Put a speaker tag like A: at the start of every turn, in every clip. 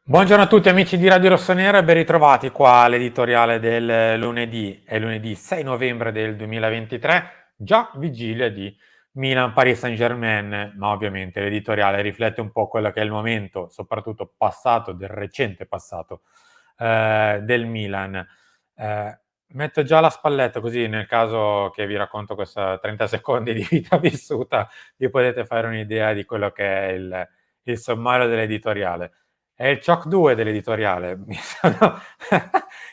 A: Buongiorno a tutti amici di Radio Rossonera e ben ritrovati qua all'editoriale del lunedì. È lunedì 6 novembre del 2023, già vigilia di Milan-Paris Saint-Germain, ma ovviamente l'editoriale riflette un po' quello che è il momento, soprattutto passato, del recente passato del Milan. Metto già la spalletta così nel caso che vi racconto questa 30 secondi di vita vissuta, vi potete fare un'idea di quello che è il sommario dell'editoriale. È il Ciok 2 dell'editoriale.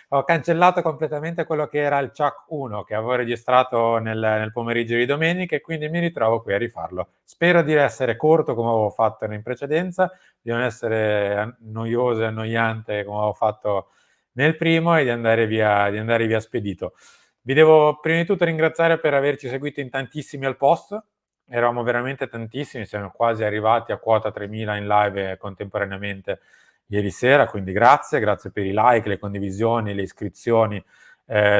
A: Ho cancellato completamente quello che era il Ciok 1 che avevo registrato nel pomeriggio di domenica e quindi mi ritrovo qui a rifarlo. Spero di essere corto come avevo fatto in precedenza, di non essere noioso e annoiante come avevo fatto nel primo e di andare via spedito. Vi devo prima di tutto ringraziare per averci seguito in tantissimi al post. Eravamo veramente tantissimi, siamo quasi arrivati a quota 3000 in live contemporaneamente ieri sera, quindi grazie per i like, le condivisioni, le iscrizioni,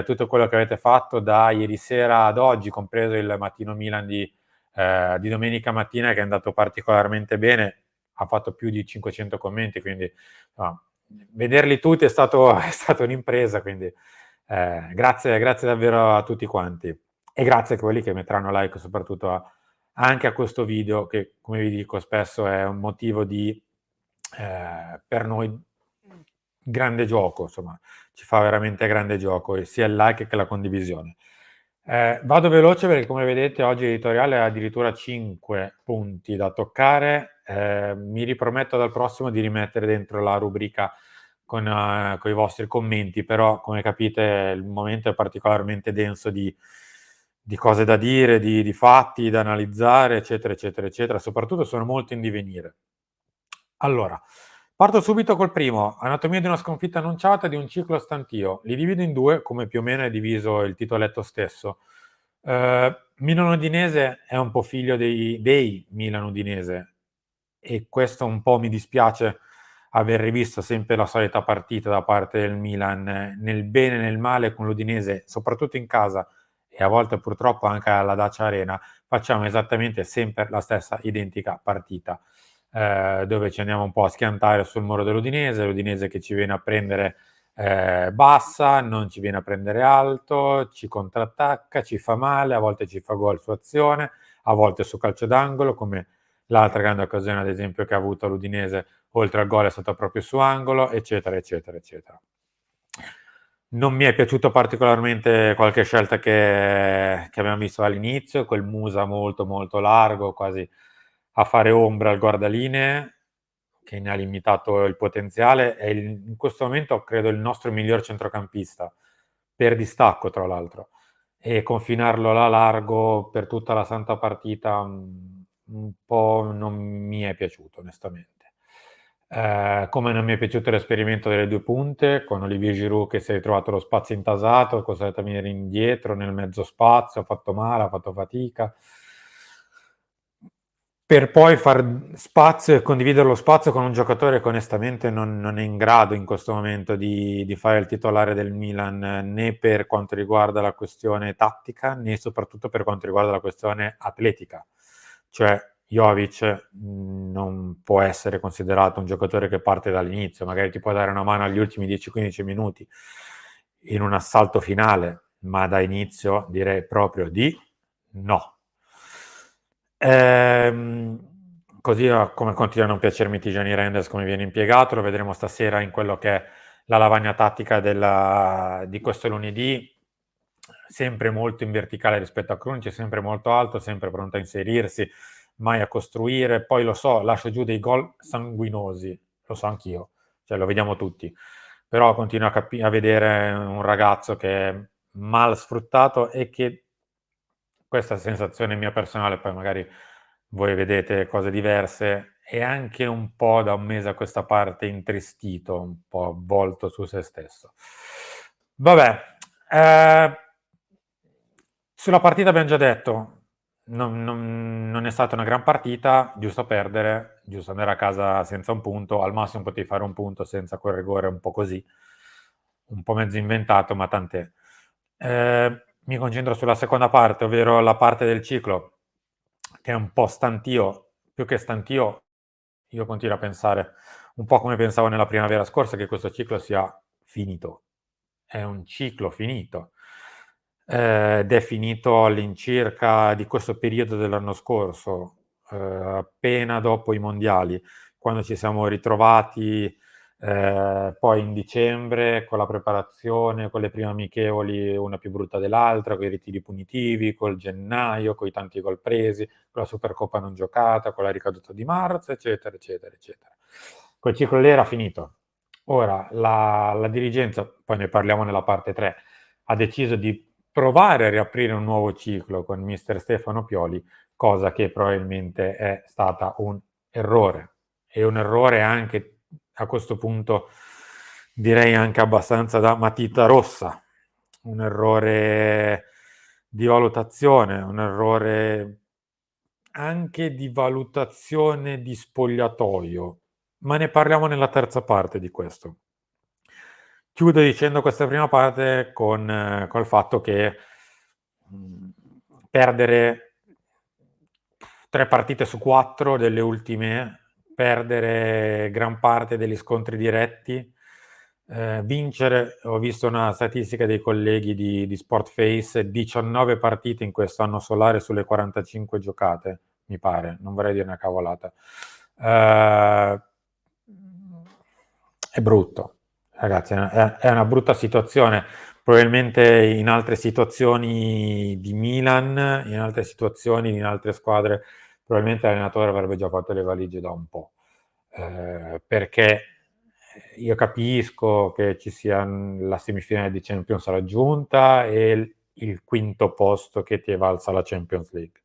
A: tutto quello che avete fatto da ieri sera ad oggi, compreso il mattino Milan di domenica mattina che è andato particolarmente bene, ha fatto più di 500 commenti, quindi no, vederli tutti è stata un'impresa, quindi grazie davvero a tutti quanti e grazie a quelli che metteranno like soprattutto anche a questo video che, come vi dico spesso, è un motivo di per noi grande gioco, insomma, ci fa veramente grande gioco e sia il like che la condivisione. Vado veloce perché come vedete oggi l'editoriale ha addirittura 5 punti da toccare. Mi riprometto dal prossimo di rimettere dentro la rubrica con i vostri commenti, però come capite il momento è particolarmente denso di cose da dire, di fatti da analizzare, eccetera, eccetera, eccetera. Soprattutto sono molto in divenire. Allora, parto subito col primo, anatomia di una sconfitta annunciata di un ciclo stantio. Li divido in due, come più o meno è diviso il titoletto stesso. Milan Udinese è un po' figlio dei Milan Udinese e questo un po' mi dispiace aver rivisto sempre la solita partita da parte del Milan, nel bene e nel male con l'Udinese, soprattutto in casa e a volte purtroppo anche alla Dacia Arena, facciamo esattamente sempre la stessa identica partita, dove ci andiamo un po' a schiantare sul muro dell'Udinese, l'Udinese che ci viene a prendere bassa, non ci viene a prendere alto, ci contrattacca, ci fa male, a volte ci fa gol su azione, a volte su calcio d'angolo, come l'altra grande occasione ad esempio che ha avuto l'Udinese oltre al gol è stata proprio su angolo, eccetera, eccetera, eccetera. Non mi è piaciuto particolarmente qualche scelta che abbiamo visto all'inizio, quel Musa molto molto largo, quasi a fare ombra al guardalinee, che ne ha limitato il potenziale, è in questo momento credo il nostro miglior centrocampista, per distacco tra l'altro, e confinarlo là largo per tutta la santa partita un po' non mi è piaciuto onestamente. Come non mi è piaciuto l'esperimento delle due punte, con Olivier Giroud che si è ritrovato lo spazio intasato, è costretto a venire indietro nel mezzo spazio, ha fatto male, ha fatto fatica, per poi far spazio e condividere lo spazio con un giocatore che onestamente non è in grado in questo momento di fare il titolare del Milan, né per quanto riguarda la questione tattica, né soprattutto per quanto riguarda la questione atletica. Cioè Jovic non può essere considerato un giocatore che parte dall'inizio, magari ti può dare una mano agli ultimi 10-15 minuti in un assalto finale, ma da inizio direi proprio di no. Così come continua a non piacermi Tijani Renders come viene impiegato, lo vedremo stasera in quello che è la lavagna tattica di questo lunedì, sempre molto in verticale rispetto a Krunic, sempre molto alto, sempre pronto a inserirsi, mai a costruire, poi lo so, lascia giù dei gol sanguinosi, lo so anch'io, cioè lo vediamo tutti, però continuo a vedere un ragazzo che è mal sfruttato e che questa sensazione mia personale, poi magari voi vedete cose diverse, è anche un po' da un mese a questa parte intristito, un po' avvolto su se stesso. Vabbè, sulla partita abbiamo già detto, non è stata una gran partita, giusto perdere, giusto andare a casa senza un punto, al massimo potevi fare un punto senza quel rigore un po' così, un po' mezzo inventato, ma tant'è. Mi concentro sulla seconda parte, ovvero la parte del ciclo, che è un po' stantio, più che stantio, io continuo a pensare un po' come pensavo nella primavera scorsa che questo ciclo sia finito. È un ciclo finito. Ed è finito all'incirca di questo periodo dell'anno scorso, appena dopo i mondiali, quando ci siamo ritrovati, poi in dicembre con la preparazione, con le prime amichevoli una più brutta dell'altra, coi ritiri punitivi, col gennaio, coi tanti gol presi, con la Supercoppa non giocata, con la ricaduta di marzo, eccetera, eccetera, eccetera. Quel ciclo lì era finito. Ora la dirigenza, poi ne parliamo nella parte 3, ha deciso di provare a riaprire un nuovo ciclo con mister Stefano Pioli, cosa che probabilmente è stata un errore. E un errore anche a questo punto direi anche abbastanza da matita rossa. Un errore di valutazione, un errore anche di valutazione di spogliatoio, ma ne parliamo nella terza parte di questo. Chiudo dicendo questa prima parte con col fatto che, mhmm, perdere 3 partite su 4 delle ultime, perdere gran parte degli scontri diretti, vincere ho visto una statistica dei colleghi di Sportface, 19 partite in quest'anno solare sulle 45 giocate, mi pare, non vorrei dire una cavolata. È brutto, ragazzi, è una brutta situazione. Probabilmente in altre situazioni di Milan, in altre situazioni, in altre squadre, probabilmente l'allenatore avrebbe già fatto le valigie da un po'. Perché io capisco che ci sia la semifinale di Champions raggiunta e il quinto posto che ti è valsa la Champions League,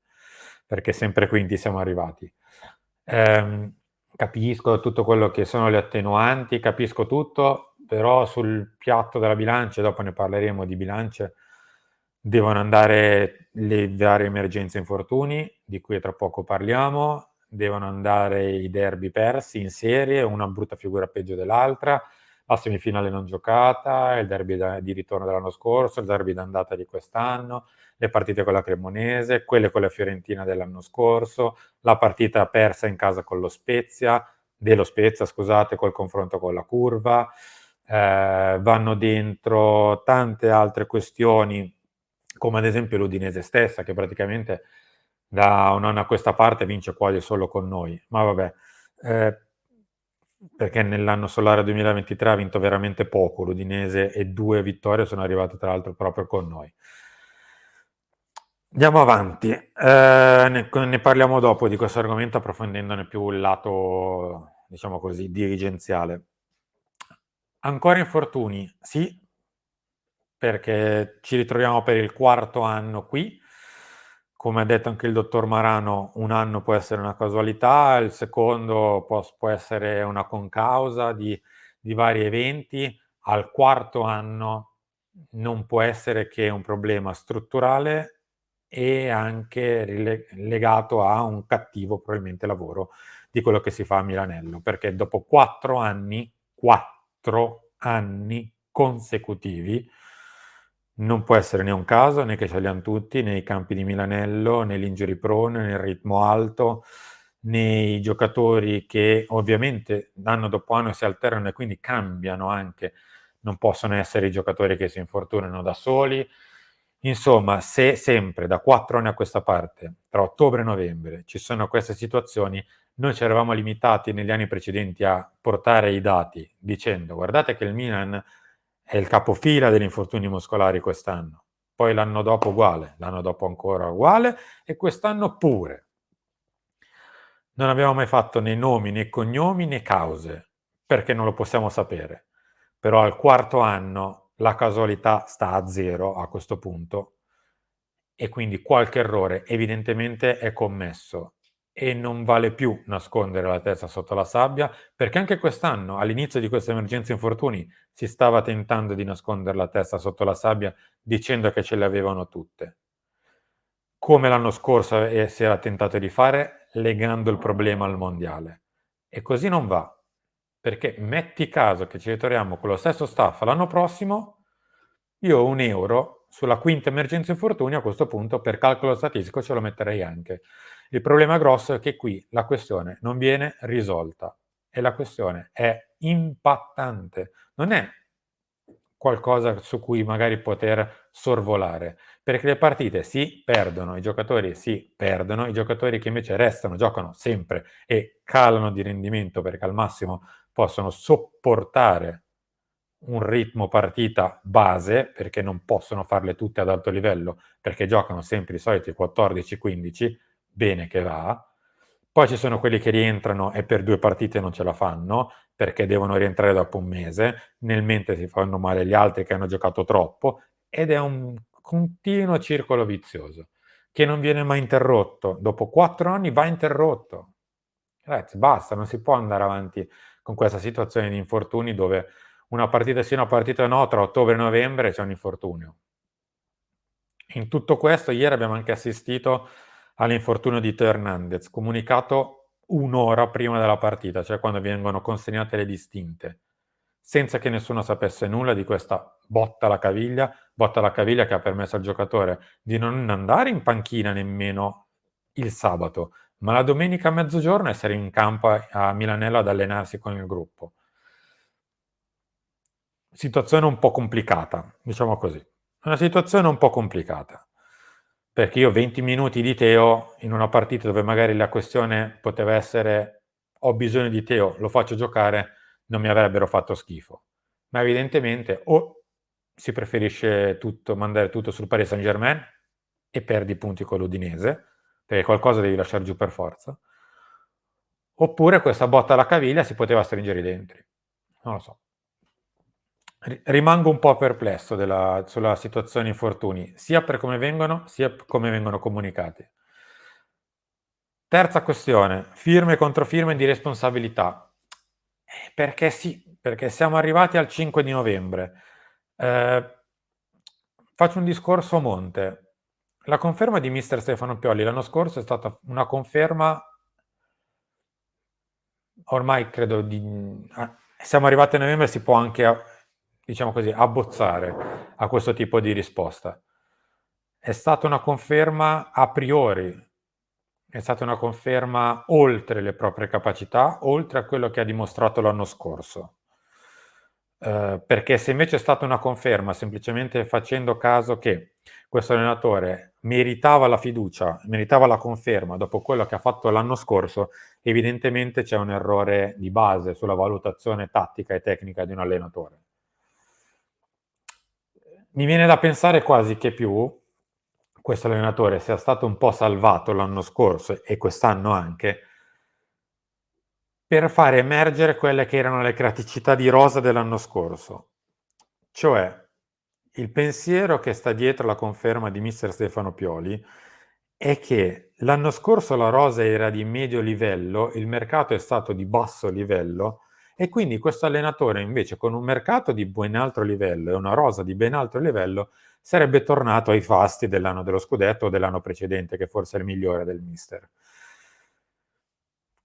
A: perché sempre quinti siamo arrivati. Capisco tutto quello che sono le attenuanti, capisco tutto, però sul piatto della bilancia, dopo ne parleremo di bilance, devono andare le varie emergenze infortuni, di cui tra poco parliamo, devono andare i derby persi in serie, una brutta figura peggio dell'altra, la semifinale non giocata, il derby di ritorno dell'anno scorso, il derby d'andata di quest'anno, le partite con la Cremonese, quelle con la Fiorentina dell'anno scorso, la partita persa in casa con lo Spezia, dello Spezia, scusate, col confronto con la Curva, vanno dentro tante altre questioni, come ad esempio l'Udinese stessa, che praticamente da un anno a questa parte vince quasi solo con noi. Ma vabbè, perché nell'anno solare 2023 ha vinto veramente poco l'Udinese e 2 vittorie sono arrivate tra l'altro proprio con noi. Andiamo avanti, ne parliamo dopo di questo argomento approfondendone più il lato, diciamo così, dirigenziale. Ancora infortuni? Sì, perché ci ritroviamo per il quarto anno qui. Come ha detto anche il dottor Marano, un anno può essere una casualità, il secondo può essere una concausa di vari eventi, al quarto anno non può essere che un problema strutturale e anche legato a un cattivo probabilmente lavoro di quello che si fa a Milanello, perché dopo 4 anni consecutivi non può essere né un caso, né che ce li han tutti, né i campi di Milanello, né l'injury prone, né il ritmo alto, né i giocatori che ovviamente anno dopo anno si alternano e quindi cambiano anche, non possono essere i giocatori che si infortunano da soli. Insomma, se sempre da 4 anni a questa parte, tra ottobre e novembre, ci sono queste situazioni, noi ci eravamo limitati negli anni precedenti a portare i dati dicendo guardate che il Milan è il capofila degli infortuni muscolari quest'anno, poi l'anno dopo uguale, l'anno dopo ancora uguale e quest'anno pure. Non abbiamo mai fatto né nomi né cognomi né cause, perché non lo possiamo sapere. Però al quarto anno la casualità sta a zero a questo punto e quindi qualche errore evidentemente è commesso e non vale più nascondere la testa sotto la sabbia, perché anche quest'anno, all'inizio di questa emergenza infortuni, si stava tentando di nascondere la testa sotto la sabbia dicendo che ce le avevano tutte. Come l'anno scorso si era tentato di fare, legando il problema al mondiale. E così non va, perché metti caso che ci ritroviamo con lo stesso staff l'anno prossimo, io ho 1 euro sulla quinta emergenza infortuni a questo punto per calcolo statistico ce lo metterei anche. Il problema grosso è che qui la questione non viene risolta. e la questione è impattante. Non è qualcosa su cui magari poter sorvolare, perché le partite si perdono, i giocatori si perdono, i giocatori che invece restano giocano sempre e calano di rendimento perché al massimo possono sopportare un ritmo partita base, perché non possono farle tutte ad alto livello, perché giocano sempre i soliti 14-15, bene che va. Poi ci sono quelli che rientrano e per 2 partite non ce la fanno, perché devono rientrare dopo un mese, nel mentre si fanno male gli altri che hanno giocato troppo, ed è un continuo circolo vizioso, che non viene mai interrotto. Dopo 4 anni va interrotto. Ragazzi, basta, non si può andare avanti con questa situazione di infortuni dove una partita sì, una partita no, tra ottobre e novembre c'è un infortunio. In tutto questo ieri abbiamo anche assistito all'infortunio di Teo Hernandez, comunicato 1 ora prima della partita, cioè quando vengono consegnate le distinte, senza che nessuno sapesse nulla di questa botta alla caviglia che ha permesso al giocatore di non andare in panchina nemmeno il sabato, ma la domenica a mezzogiorno essere in campo a Milanello ad allenarsi con il gruppo. Situazione un po' complicata, diciamo così. Una situazione un po' complicata, perché io 20 minuti di Teo in una partita dove magari la questione poteva essere: "Ho bisogno di Teo, lo faccio giocare", non mi avrebbero fatto schifo. Ma evidentemente o si preferisce mandare tutto sul Paris Saint-Germain e perdi punti con l'Udinese, perché qualcosa devi lasciar giù per forza, oppure questa botta alla caviglia si poteva stringere i denti. Non lo so. Rimango un po' perplesso sulla situazione infortuni, sia per come vengono, sia p come vengono comunicati. Terza questione, firme e controfirme di responsabilità. Perché sì, perché siamo arrivati al 5 di novembre. Ehm, Faccio un discorso a monte. La conferma di mister Stefano Pioli l'anno scorso è stata una conferma ormai credo siamo arrivati a novembre, si può anche diciamo così, abbozzare a questo tipo di risposta. È stata una conferma a priori, è stata una conferma oltre le proprie capacità, oltre a quello che ha dimostrato l'anno scorso. Perché se invece è stata una conferma semplicemente facendo caso che questo allenatore meritava la fiducia, meritava la conferma dopo quello che ha fatto l'anno scorso, evidentemente c'è un errore di base sulla valutazione tattica e tecnica di un allenatore. Mi viene da pensare quasi che più questo allenatore sia stato un po' salvato l'anno scorso e quest'anno anche, per fare emergere quelle che erano le criticità di rosa dell'anno scorso. Cioè, il pensiero che sta dietro la conferma di mister Stefano Pioli è che l'anno scorso la rosa era di medio livello, il mercato è stato di basso livello e quindi questo allenatore invece con un mercato di ben altro livello e una rosa di ben altro livello sarebbe tornato ai fasti dell'anno dello scudetto o dell'anno precedente, che forse è il migliore del mister.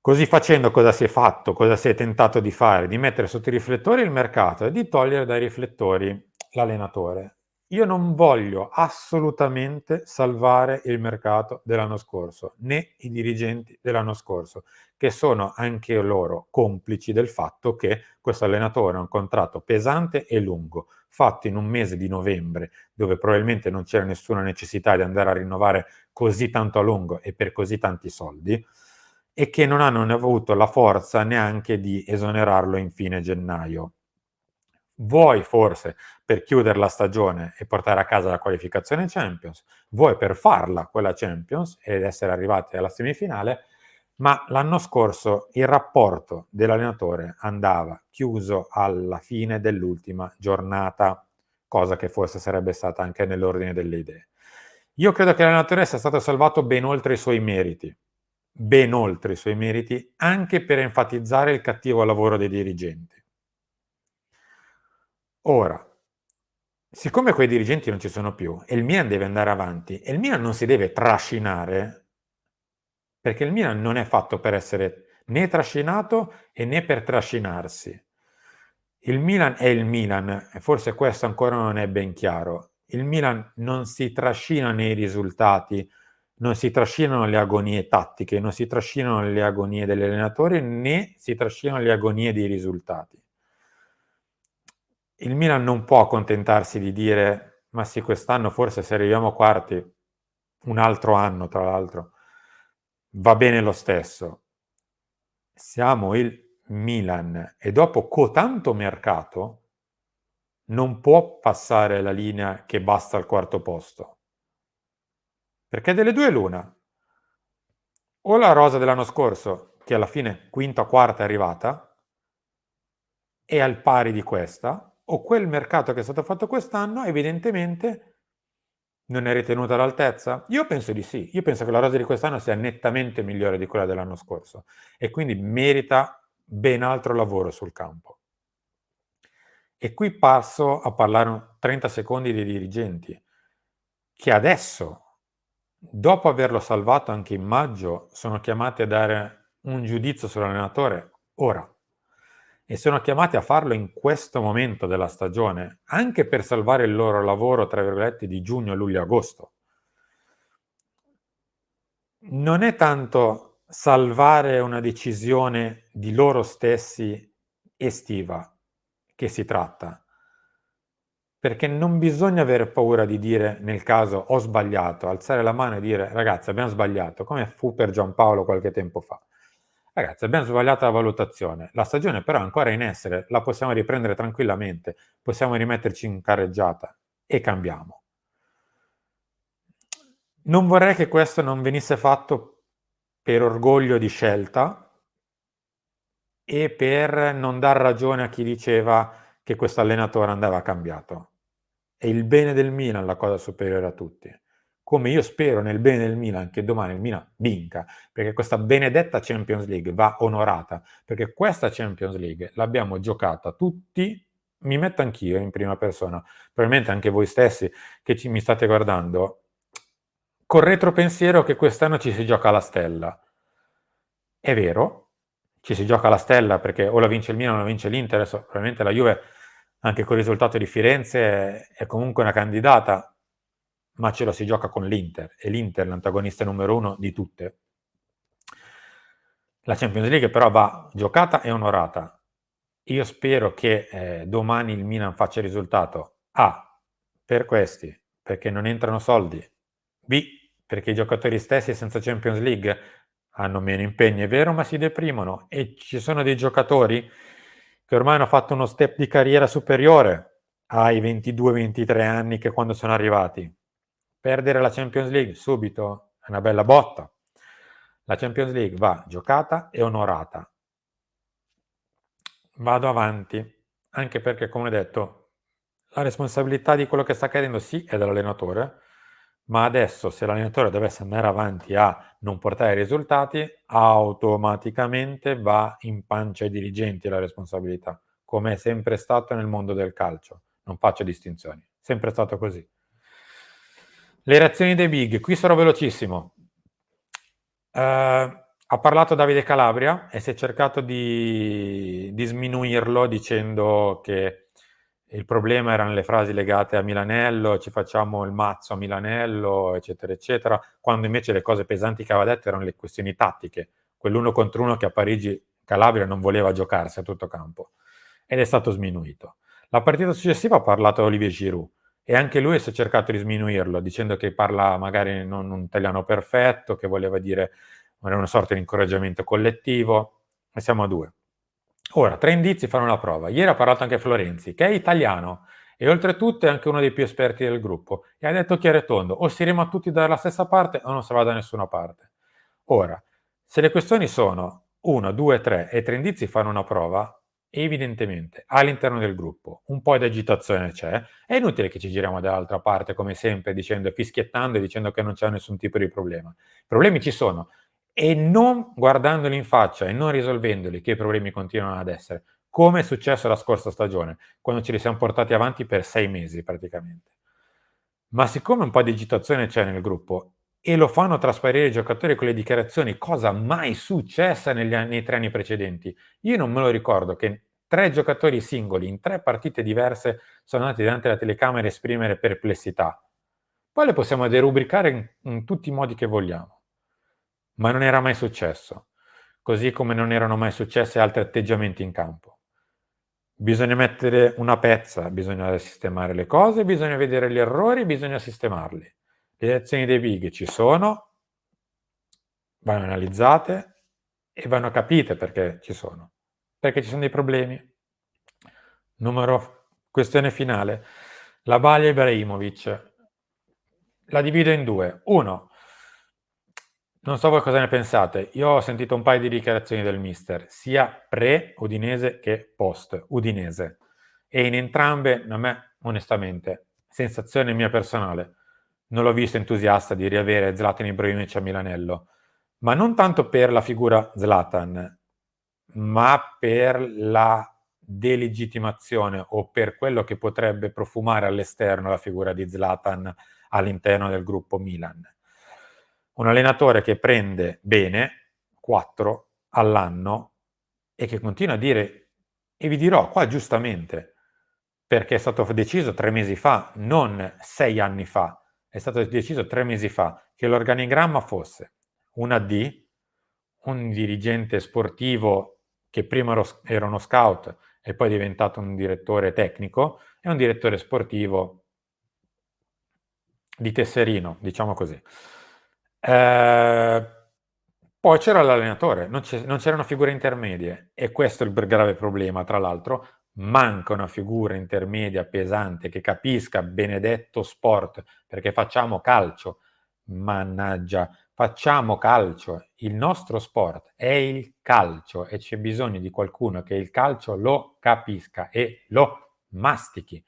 A: Così facendo cosa si è fatto? Cosa si è tentato di fare? Di mettere sotto i riflettori il mercato e di togliere dai riflettori l'allenatore. Io non voglio assolutamente salvare il mercato dell'anno scorso, né i dirigenti dell'anno scorso, che sono anche loro complici del fatto che questo allenatore ha un contratto pesante e lungo, fatto in un mese di novembre, dove probabilmente non c'era nessuna necessità di andare a rinnovare così tanto a lungo e per così tanti soldi, e che non hanno avuto la forza neanche di esonerarlo in fine gennaio. Vuoi forse per chiudere la stagione e portare a casa la qualificazione Champions, vuoi per farla quella Champions ed essere arrivati alla semifinale, ma l'anno scorso il rapporto dell'allenatore andava chiuso alla fine dell'ultima giornata, cosa che forse sarebbe stata anche nell'ordine delle idee. Io credo che l'allenatore sia stato salvato ben oltre i suoi meriti, anche per enfatizzare il cattivo lavoro dei dirigenti. Ora, siccome quei dirigenti non ci sono più e il Milan deve andare avanti e il Milan non si deve trascinare, perché il Milan non è fatto per essere né trascinato e né per trascinarsi. Il Milan è il Milan e forse questo ancora non è ben chiaro. Il Milan non si trascina nei risultati non si trascinano le agonie tattiche, non si trascinano le agonie degli allenatori, né si trascinano le agonie dei risultati. Il Milan non può accontentarsi di dire: "Ma sì, quest'anno forse se arriviamo quarti, un altro anno tra l'altro, va bene lo stesso". Siamo il Milan e dopo tanto mercato non può passare la linea che basta al quarto posto. Perché delle due l'una: o la rosa dell'anno scorso, che alla fine quinta o quarta è arrivata, è al pari di questa, o quel mercato che è stato fatto quest'anno evidentemente non è ritenuto all'altezza? Io penso di sì. Io penso che la rosa di quest'anno sia nettamente migliore di quella dell'anno scorso e quindi merita ben altro lavoro sul campo. E qui passo a parlare 30 secondi dei dirigenti, che adesso, dopo averlo salvato anche in maggio, sono chiamati a dare un giudizio sull'allenatore ora. E sono chiamati a farlo in questo momento della stagione, anche per salvare il loro lavoro, tra virgolette, di giugno, luglio, agosto. Non è tanto salvare una decisione di loro stessi estiva che si tratta, perché non bisogna avere paura di dire, nel caso ho sbagliato, alzare la mano e dire ragazzi abbiamo sbagliato, come fu per Giampaolo qualche tempo fa. Ragazzi abbiamo sbagliato la valutazione, la stagione però è ancora in essere, la possiamo riprendere tranquillamente, possiamo rimetterci in carreggiata e cambiamo. Non vorrei che questo non venisse fatto per orgoglio di scelta e per non dar ragione a chi diceva che questo allenatore andava cambiato. È il bene del Milan la cosa superiore a tutti. Come io spero nel bene del Milan che domani il Milan vinca, perché questa benedetta Champions League va onorata, perché questa Champions League l'abbiamo giocata tutti, mi metto anch'io in prima persona, probabilmente anche voi stessi che mi state guardando, col retropensiero che quest'anno ci si gioca la stella. È vero, ci si gioca la stella perché o la vince il Milan o la vince l'Inter, adesso probabilmente la Juve anche col risultato di Firenze è comunque una candidata, ma ce lo si gioca con l'Inter e l'Inter è l'antagonista numero uno di tutte. La Champions League però va giocata e onorata. Io spero che domani il Milan faccia il risultato A, per questi, perché non entrano soldi, B, perché i giocatori stessi senza Champions League hanno meno impegni, è vero, ma si deprimono e ci sono dei giocatori che ormai hanno fatto uno step di carriera superiore ai 22-23 anni che quando sono arrivati. Perdere la Champions League subito è una bella botta. La Champions League va giocata e onorata. Vado avanti, anche perché, come detto, la responsabilità di quello che sta accadendo sì è dell'allenatore, ma adesso se l'allenatore dovesse andare avanti a non portare risultati, automaticamente va in pancia ai dirigenti la responsabilità, come è sempre stato nel mondo del calcio. Non faccio distinzioni, sempre stato così. Le reazioni dei big, qui sarò velocissimo. Ha parlato Davide Calabria e si è cercato di sminuirlo dicendo che il problema erano le frasi legate a Milanello, ci facciamo il mazzo a Milanello, eccetera, eccetera, quando invece le cose pesanti che aveva detto erano le questioni tattiche, quell'uno contro uno che a Parigi Calabria non voleva giocarsi a tutto campo ed è stato sminuito. La partita successiva ha parlato Olivier Giroud e anche lui si è cercato di sminuirlo dicendo che parla magari non un italiano perfetto, che voleva dire era una sorta di incoraggiamento collettivo e siamo a due. Ora, tre indizi fanno la prova. Ieri ha parlato anche Florenzi, che è italiano e oltretutto è anche uno dei più esperti del gruppo e ha detto chiaro e tondo, o si rema tutti dalla stessa parte o non si va da nessuna parte. Ora, se le questioni sono 1, 2, 3 e tre indizi fanno una prova, evidentemente all'interno del gruppo un po' di agitazione c'è, è inutile che ci giriamo dall'altra parte come sempre dicendo fischiettando e dicendo che non c'è nessun tipo di problema. I problemi ci sono e non guardandoli in faccia e non risolvendoli che i problemi continuano ad essere, come è successo la scorsa stagione, quando ce li siamo portati avanti per 6 mesi praticamente. Ma siccome un po' di agitazione c'è nel gruppo e lo fanno trasparire i giocatori con le dichiarazioni, cosa mai successa nei 3 anni precedenti, io non me lo ricordo che 3 giocatori singoli in 3 partite diverse sono andati davanti alla telecamera a esprimere perplessità. Poi le possiamo derubricare in tutti i modi che vogliamo, ma non era mai successo, così come non erano mai successi altri atteggiamenti in campo. Bisogna mettere una pezza, bisogna sistemare le cose, bisogna vedere gli errori, bisogna sistemarli. Le azioni dei big ci sono, vanno analizzate e vanno capite perché ci sono. Perché ci sono dei problemi. Questione finale. La Bali Ibrahimovic. La divido in due. Uno, non so voi cosa ne pensate, io ho sentito un paio di dichiarazioni del mister, sia pre-Udinese che post-Udinese, e in entrambe, a me, onestamente, sensazione mia personale, non l'ho visto entusiasta di riavere Zlatan Ibrahimovic a Milanello, ma non tanto per la figura Zlatan, ma per la delegittimazione o per quello che potrebbe profumare all'esterno la figura di Zlatan all'interno del gruppo Milan. Un allenatore che prende bene 4 all'anno e che continua a dire, e vi dirò qua giustamente, perché è stato deciso 3 mesi fa, non 6 anni fa, è stato deciso 3 mesi fa che l'organigramma fosse una D, un dirigente sportivo che prima era uno scout e poi è diventato un direttore tecnico, e un direttore sportivo di tesserino, diciamo così. Poi c'era l'allenatore, non c'erano figure intermedie, e questo è il grave problema, tra l'altro. Manca una figura intermedia pesante che capisca benedetto sport, perché facciamo calcio, mannaggia, facciamo calcio, il nostro sport è il calcio e c'è bisogno di qualcuno che il calcio lo capisca e lo mastichi.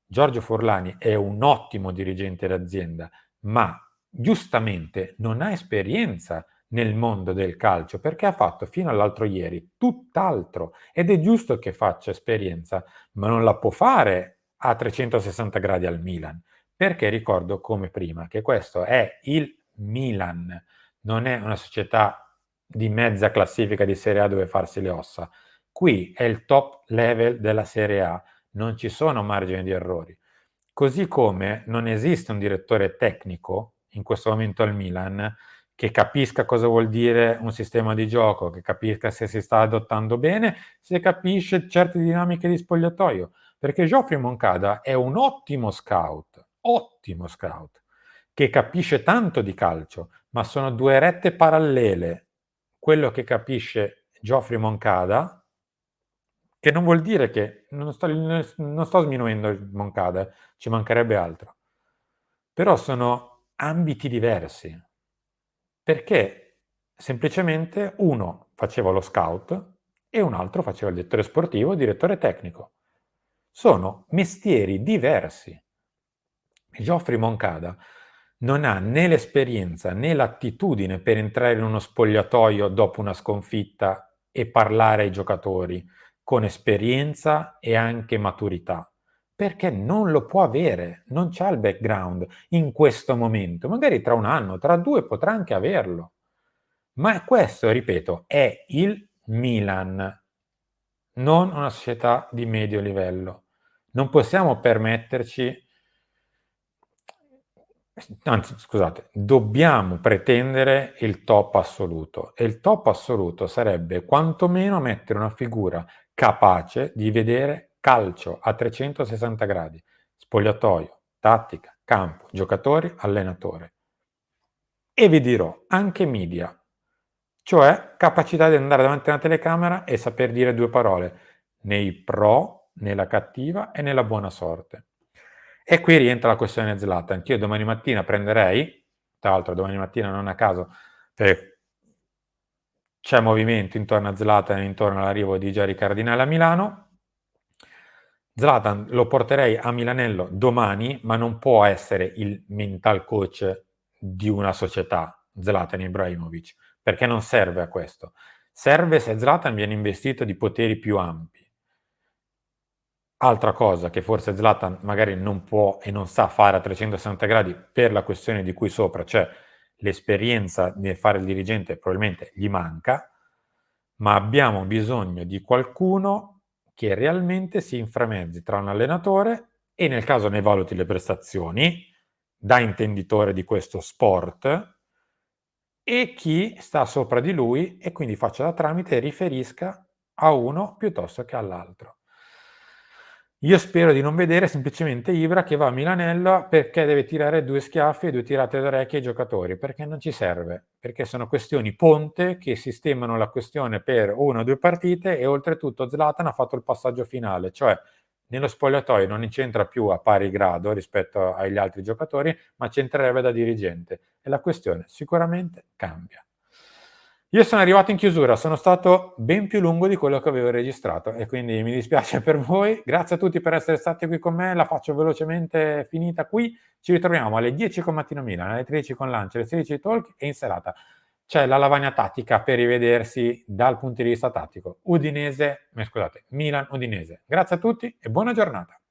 A: Giorgio Forlani è un ottimo dirigente d'azienda, ma giustamente non ha esperienza nel mondo del calcio, perché ha fatto fino all'altro ieri tutt'altro, ed è giusto che faccia esperienza, ma non la può fare a 360 gradi al Milan, perché ricordo come prima che questo è il Milan, non è una società di mezza classifica di Serie A dove farsi le ossa. Qui è il top level della Serie A, non ci sono margini di errori. Così come non esiste un direttore tecnico in questo momento al Milan che capisca cosa vuol dire un sistema di gioco, che capisca se si sta adottando bene, se capisce certe dinamiche di spogliatoio, perché Geoffrey Moncada è un ottimo scout, che capisce tanto di calcio, ma sono due rette parallele. Quello che capisce Geoffrey Moncada, che non vuol dire che non sto sminuendo Moncada, ci mancherebbe altro. Però sono ambiti diversi, perché semplicemente uno faceva lo scout e un altro faceva il direttore sportivo, il direttore tecnico. Sono mestieri diversi. Geoffrey Moncada non ha né l'esperienza né l'attitudine per entrare in uno spogliatoio dopo una sconfitta e parlare ai giocatori con esperienza e anche maturità, perché non lo può avere, non c'ha il background in questo momento. Magari tra un anno, tra due potrà anche averlo. Ma questo, ripeto, è il Milan, non una società di medio livello. Non possiamo permetterci, anzi scusate, dobbiamo pretendere il top assoluto, e il top assoluto sarebbe quantomeno mettere una figura capace di vedere calcio a 360 gradi, spogliatoio, tattica, campo, giocatori, allenatore. E vi dirò anche media, cioè capacità di andare davanti a una telecamera e saper dire due parole, nei pro, nella cattiva e nella buona sorte. E qui rientra la questione Zlatan. Anch'io domani mattina prenderei, tra l'altro domani mattina non a caso, c'è movimento intorno a Zlatan e intorno all'arrivo di Jerry Cardinale a Milano. Zlatan lo porterei a Milanello domani, ma non può essere il mental coach di una società, Zlatan Ibrahimovic, perché non serve a questo. Serve se Zlatan viene investito di poteri più ampi. Altra cosa che forse Zlatan magari non può e non sa fare a 360 gradi per la questione di cui sopra, cioè l'esperienza di fare il dirigente probabilmente gli manca, ma abbiamo bisogno di qualcuno che realmente si inframezzi tra un allenatore e nel caso ne valuti le prestazioni, da intenditore di questo sport e chi sta sopra di lui e quindi faccia da tramite e riferisca a uno piuttosto che all'altro. Io spero di non vedere semplicemente Ibra che va a Milanello perché deve tirare 2 schiaffi e 2 tirate d'orecchie ai giocatori, perché non ci serve, perché sono questioni ponte che sistemano la questione per 1 o 2 partite e oltretutto Zlatan ha fatto il passaggio finale, cioè nello spogliatoio non c'entra più a pari grado rispetto agli altri giocatori, ma c'entrerebbe da dirigente e la questione sicuramente cambia. Io sono arrivato in chiusura, sono stato ben più lungo di quello che avevo registrato e quindi mi dispiace per voi. Grazie a tutti per essere stati qui con me, la faccio velocemente finita qui. Ci ritroviamo alle 10 con Mattino Milan, alle 13 con Lancia, alle 16 Talk e in serata c'è la lavagna tattica per rivedersi dal punto di vista tattico. Milan-Udinese. Grazie a tutti e buona giornata.